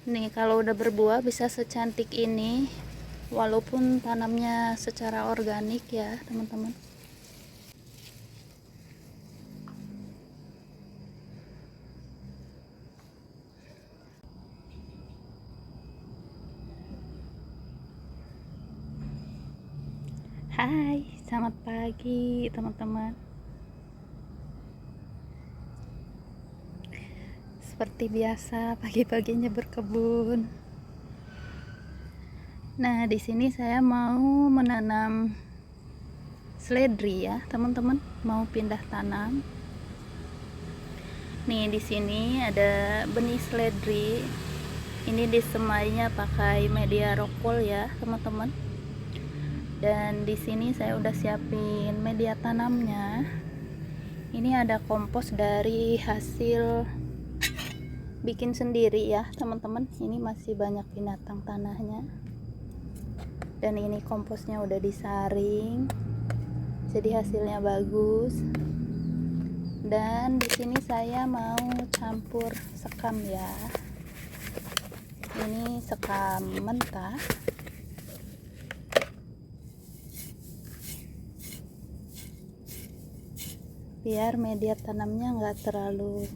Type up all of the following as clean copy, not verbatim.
Nih kalau udah berbuah bisa secantik ini, walaupun tanamnya secara organik ya teman-teman. Hai, selamat pagi teman-teman. Seperti biasa pagi-paginya berkebun. Nah, di sini saya mau menanam seledri ya, teman-teman. Mau pindah tanam. Nih, di sini ada benih seledri. Ini disemainya pakai media rockwool ya, teman-teman. Dan di sini saya udah siapin media tanamnya. Ini ada kompos dari hasil bikin sendiri ya, teman-teman. Ini masih banyak binatang tanahnya. Dan ini komposnya udah disaring. Jadi hasilnya bagus. Dan di sini saya mau campur sekam ya. Ini sekam mentah. Biar media tanamnya nggak terlalu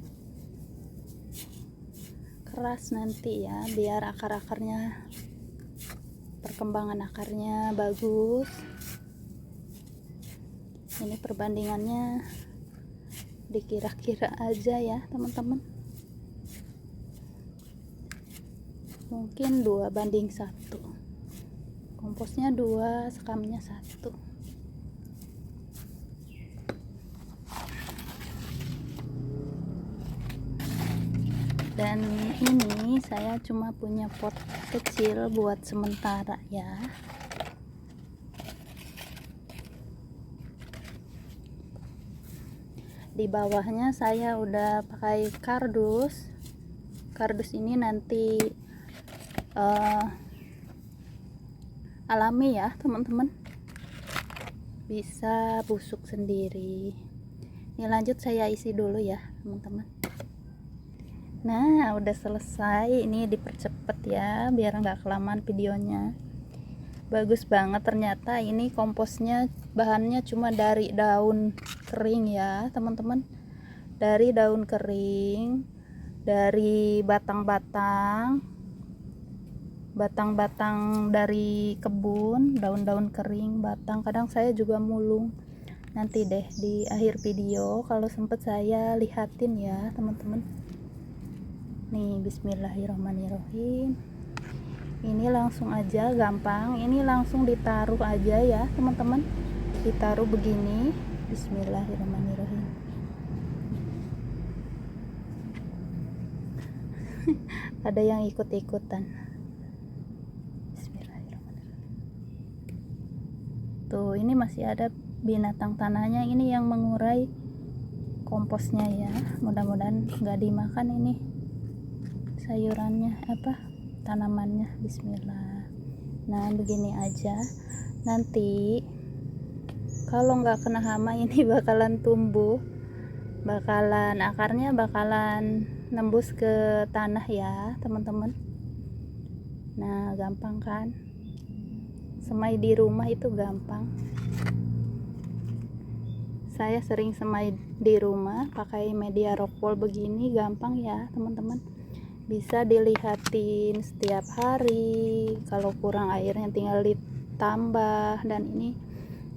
keras nanti ya, biar akar-akarnya, perkembangan akarnya bagus. Ini perbandingannya dikira-kira aja ya teman-teman, mungkin 2:1, komposnya 2, sekamnya 1. Dan ini saya cuma punya pot kecil buat sementara ya. Di bawahnya saya udah pakai kardus. Kardus ini nanti alami ya teman-teman, bisa busuk sendiri. Ini lanjut saya isi dulu ya teman-teman. Nah, udah selesai. Ini dipercepat ya biar nggak kelamaan videonya. Bagus banget ternyata. Ini komposnya bahannya cuma dari daun kering ya teman-teman, dari daun kering, dari batang-batang dari kebun, daun-daun kering, batang. Kadang saya juga mulung. Nanti deh di akhir video kalau sempet saya lihatin ya teman-teman. Nih, bismillahirrahmanirrahim. Ini langsung aja, gampang. Ini langsung ditaruh aja ya teman-teman, ditaruh begini. Bismillahirrahmanirrahim. Ada yang ikut-ikutan. Bismillahirrahmanirrahim. Tuh, ini masih ada binatang tanahnya. Ini yang mengurai komposnya ya. Mudah-mudahan nggak dimakan ini sayurannya, tanamannya. Bismillah. Nah, begini aja. Nanti kalau nggak kena hama ini bakalan tumbuh, akarnya bakalan nembus ke tanah ya teman-teman. Nah, gampang kan, semai di rumah itu gampang. Saya sering semai di rumah pakai media rockwool begini, gampang ya teman-teman. Bisa dilihatin setiap hari. Kalau kurang airnya tinggal ditambah. Dan ini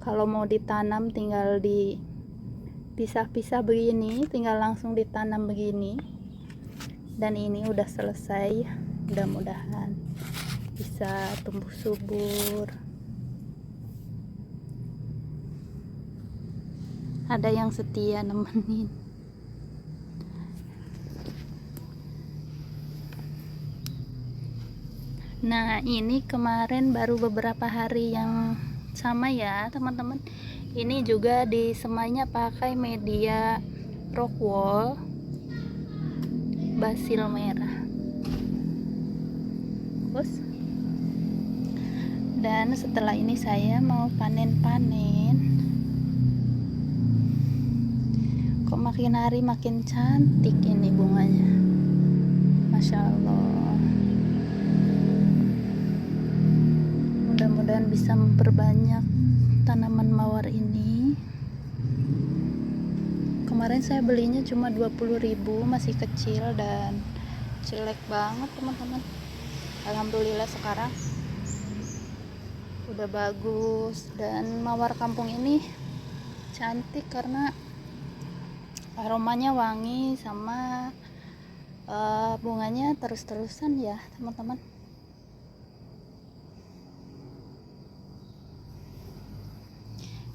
kalau mau ditanam tinggal dipisah-pisah begini, tinggal langsung ditanam begini. Dan ini udah selesai. Mudah-mudahan bisa tumbuh subur. Ada yang setia nemenin. Nah, ini kemarin baru beberapa hari yang sama ya teman-teman. Ini juga disemainya pakai media rockwool basil merah. Terus, dan setelah ini saya mau panen-panen. Kok makin hari makin cantik ini bunganya, Masya Allah. bisa memperbanyak tanaman mawar ini. Kemarin saya belinya cuma 20.000, masih kecil dan jelek banget teman-teman. Alhamdulillah sekarang udah bagus, dan mawar kampung ini cantik karena aromanya wangi sama bunganya terus-terusan ya teman-teman.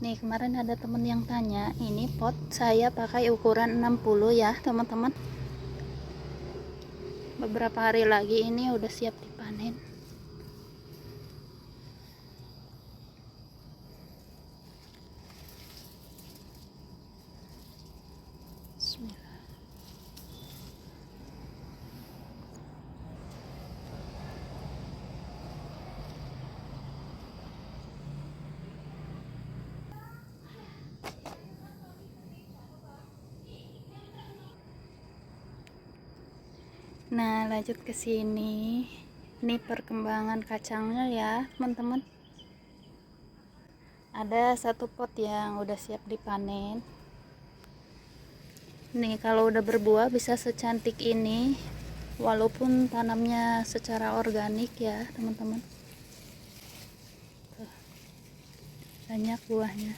Nih kemarin ada temen yang tanya, ini pot saya pakai ukuran 60 ya teman-teman. Beberapa hari lagi ini udah siap dipanen. Bismillah. Nah, lanjut ke sini. Ini perkembangan kacangnya ya, teman-teman. Ada satu pot yang udah siap dipanen. Nih, kalau udah berbuah bisa secantik ini, walaupun tanamnya secara organik ya, teman-teman. Banyak buahnya.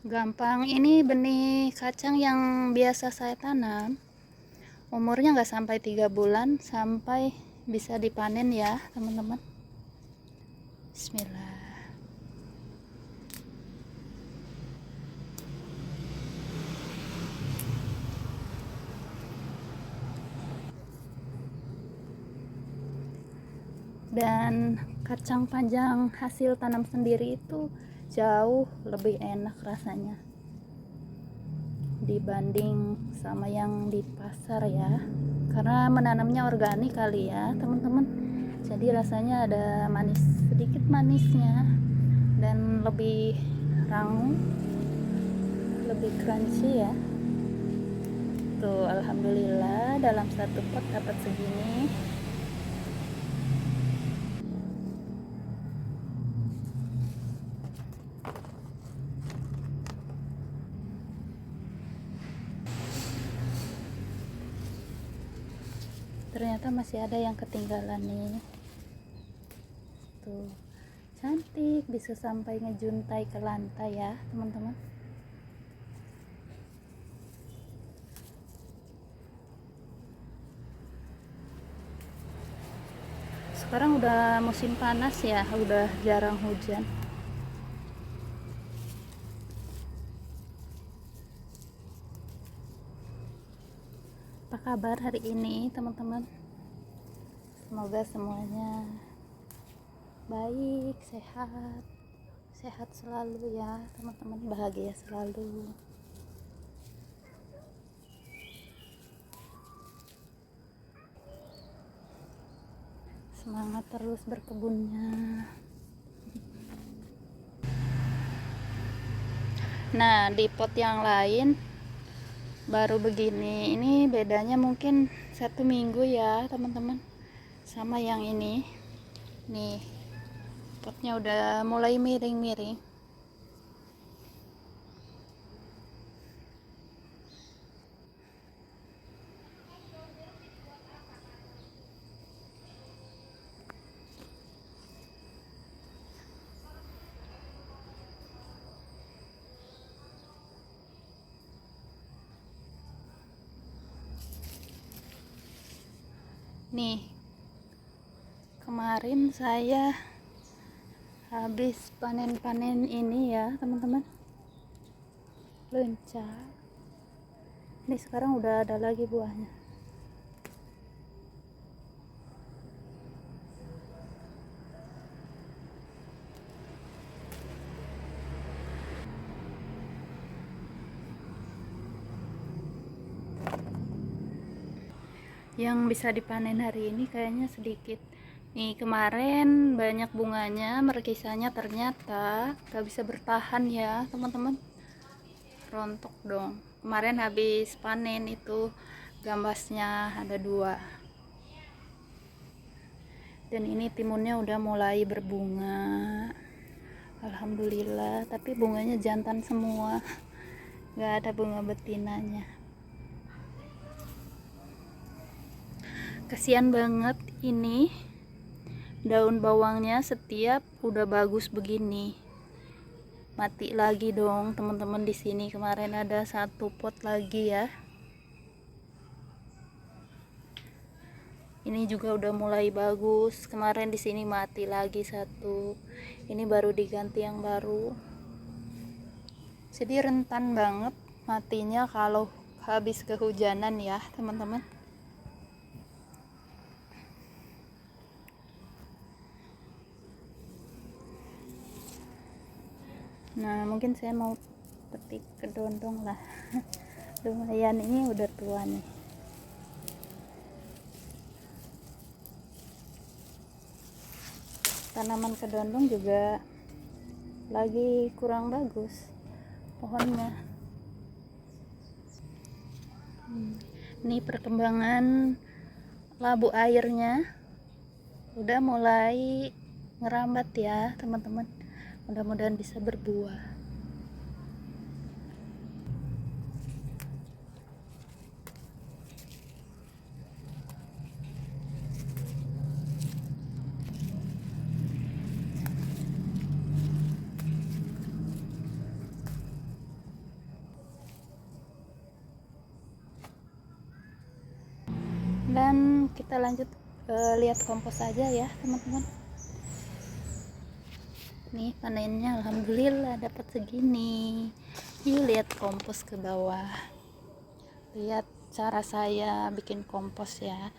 Gampang, ini benih kacang yang biasa saya tanam. Umurnya nggak sampai 3 bulan sampai bisa dipanen ya teman-teman. Bismillah. Dan kacang panjang hasil tanam sendiri itu jauh lebih enak rasanya dibanding sama yang di pasar ya, karena menanamnya organik kali ya teman-teman. Jadi rasanya ada manis, sedikit manisnya, dan lebih rangu, lebih crunchy ya. Tuh alhamdulillah dalam satu pot dapat segini. Ternyata masih ada yang ketinggalan nih. Tuh cantik, bisa sampai ngejuntai ke lantai ya teman-teman. Sekarang udah musim panas ya, udah jarang hujan. Apa kabar hari ini teman-teman? Semoga semuanya baik, sehat selalu ya teman-teman, bahagia selalu. Semangat terus berkebunnya. Nah, di pot yang lain baru begini. Ini bedanya mungkin 1 minggu ya teman-teman sama yang ini. Nih potnya udah mulai miring-miring. Nih kemarin saya habis panen-panen ini ya teman-teman, lenca. Ini sekarang udah ada lagi buahnya. Yang bisa dipanen hari ini kayaknya sedikit. Nih kemarin banyak bunganya, merkisanya ternyata gak bisa bertahan ya teman-teman, rontok dong. Kemarin habis panen itu gambasnya ada 2. Dan ini timunnya udah mulai berbunga, alhamdulillah, tapi bunganya jantan semua, nggak ada bunga betinanya. Kasihan banget ini daun bawangnya, setiap udah bagus begini mati lagi dong teman-teman. Di sini kemarin ada 1 pot lagi ya. Ini juga udah mulai bagus, kemarin di sini mati lagi 1. Ini baru diganti yang baru. Jadi rentan banget matinya kalau habis kehujanan ya teman-teman. Nah, mungkin saya mau petik kedondong lah. Lumayan, ini udah tua nih. Tanaman kedondong juga lagi kurang bagus pohonnya. Ini perkembangan labu airnya udah mulai ngerambat ya teman-teman. Mudah-mudahan bisa berbuah. Dan kita lanjut lihat kompos aja ya teman-teman. Nih panennya alhamdulillah dapat segini. Yuk lihat kompos ke bawah. Lihat cara saya bikin kompos ya.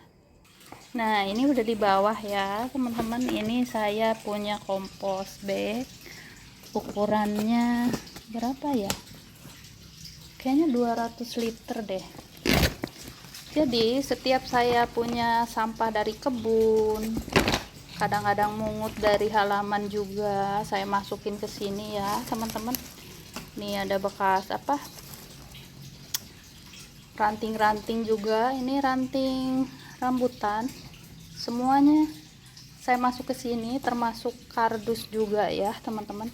Nah, ini udah di bawah ya teman-teman. Ini saya punya kompos bag. Ukurannya berapa ya? Kayaknya 200 liter deh. Jadi setiap saya punya sampah dari kebun, kadang-kadang mungut dari halaman juga, saya masukin ke sini ya teman-teman. Nih ada bekas apa, ranting-ranting juga, ini ranting rambutan, semuanya saya masuk ke sini, termasuk kardus juga ya teman-teman.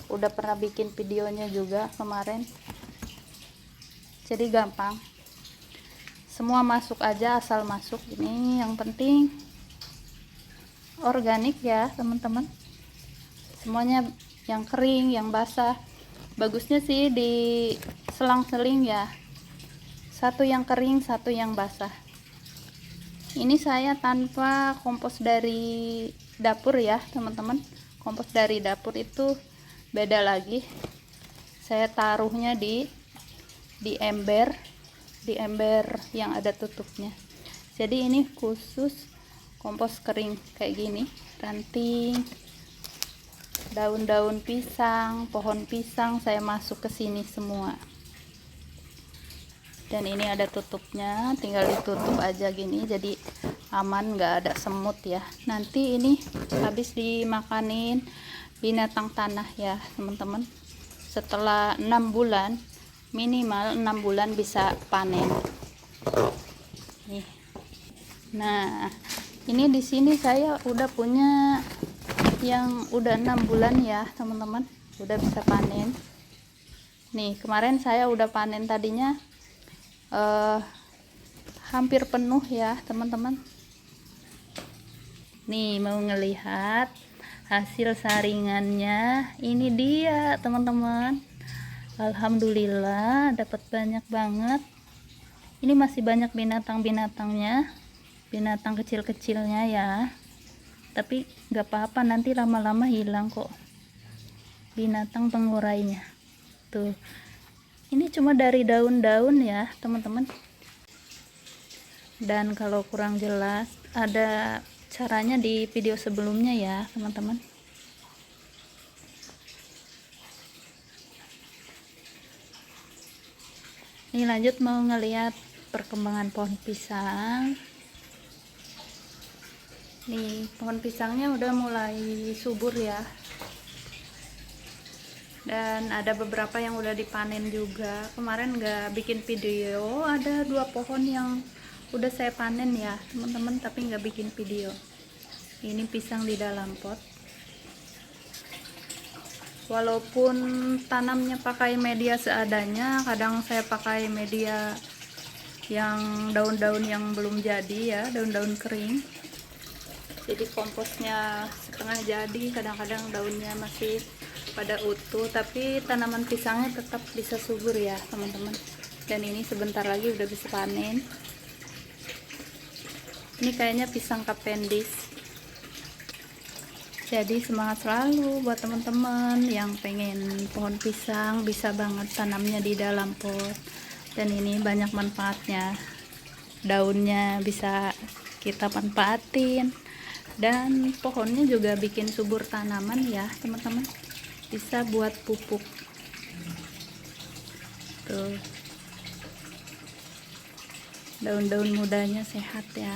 Udah pernah bikin videonya juga kemarin, jadi gampang, semua masuk aja, asal masuk. Ini yang penting organik ya teman-teman, semuanya yang kering yang basah. Bagusnya sih di selang-seling ya, 1 yang kering 1 yang basah. Ini saya tanpa kompos dari dapur ya teman-teman. Kompos dari dapur itu beda lagi, saya taruhnya di ember, di ember yang ada tutupnya. Jadi ini khusus kompos kering kayak gini, ranting, daun-daun pisang, pohon pisang saya masuk ke sini semua. Dan ini ada tutupnya, tinggal ditutup aja gini, jadi aman, nggak ada semut ya. Nanti ini habis dimakanin binatang tanah ya teman-teman. Setelah 6 bulan, minimal 6 bulan bisa panen. Nih. Nah, ini di sini saya udah punya yang udah 6 bulan ya teman-teman, udah bisa panen. Nih kemarin saya udah panen, tadinya hampir penuh ya teman-teman. Nih mau ngelihat hasil saringannya, ini dia teman-teman. Alhamdulillah dapat banyak banget. Ini masih banyak binatang-binatangnya, binatang kecil-kecilnya ya, tapi nggak apa-apa, nanti lama-lama hilang kok binatang pengurainya. Tuh, ini cuma dari daun-daun ya teman-teman. Dan kalau kurang jelas ada caranya di video sebelumnya ya teman-teman. Ini lanjut mau ngelihat perkembangan pohon pisang. Nih pohon pisangnya udah mulai subur ya, dan ada beberapa yang udah dipanen juga. Kemarin nggak bikin video, ada 2 pohon yang udah saya panen ya teman-teman, tapi nggak bikin video. Ini pisang di dalam pot. Walaupun tanamnya pakai media seadanya, kadang saya pakai media yang daun-daun yang belum jadi ya, daun-daun kering. Jadi komposnya setengah jadi, kadang-kadang daunnya masih pada utuh, tapi tanaman pisangnya tetap bisa subur ya teman-teman. Dan ini sebentar lagi udah bisa panen. Ini kayaknya pisang Cavendish. Jadi semangat selalu buat teman-teman yang pengen pohon pisang, bisa banget tanamnya di dalam pot. Dan ini banyak manfaatnya, daunnya bisa kita manfaatin, dan pohonnya juga bikin subur tanaman ya teman-teman, bisa buat pupuk tuh. Daun-daun mudanya sehat ya.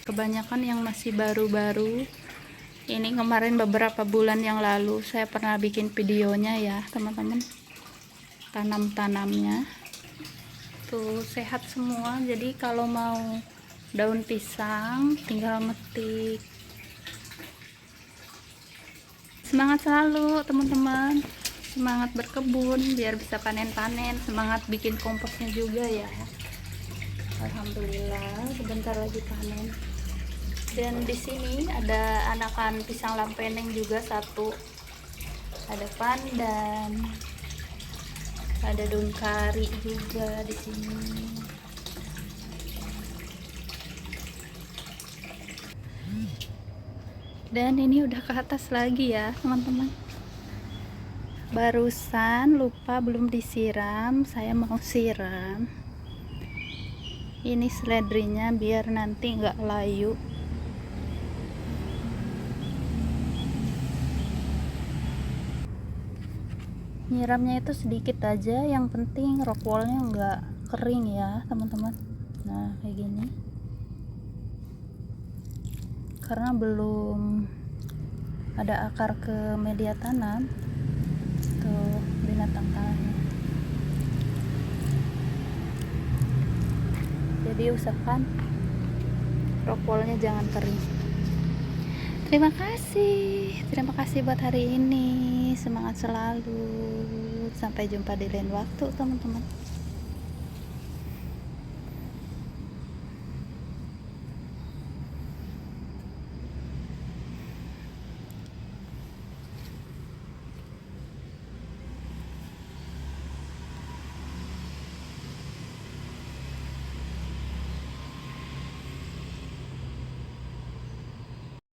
Kebanyakan yang masih baru-baru. Ini kemarin beberapa bulan yang lalu saya pernah bikin videonya ya teman-teman, tanam-tanamnya tuh sehat semua. Jadi kalau mau daun pisang tinggal metik. Semangat selalu teman-teman, semangat berkebun biar bisa panen-panen, semangat bikin komposnya juga ya. Alhamdulillah sebentar lagi panen. Dan di sini ada anakan pisang lampeneng juga satu, ada pandan, ada daun kari juga di sini. Dan ini udah ke atas lagi ya teman-teman. Barusan lupa belum disiram, saya mau siram. Ini seledrinya biar nanti nggak layu. Nyiramnya itu sedikit aja, yang penting rockwoolnya nggak kering ya teman-teman. Nah kayak gini, karena belum ada akar ke media tanam tuh binatang tanahnya. Jadi usahakan rockwoolnya jangan kering. Terima kasih buat hari ini. Semangat selalu. Sampai jumpa di lain waktu teman-teman.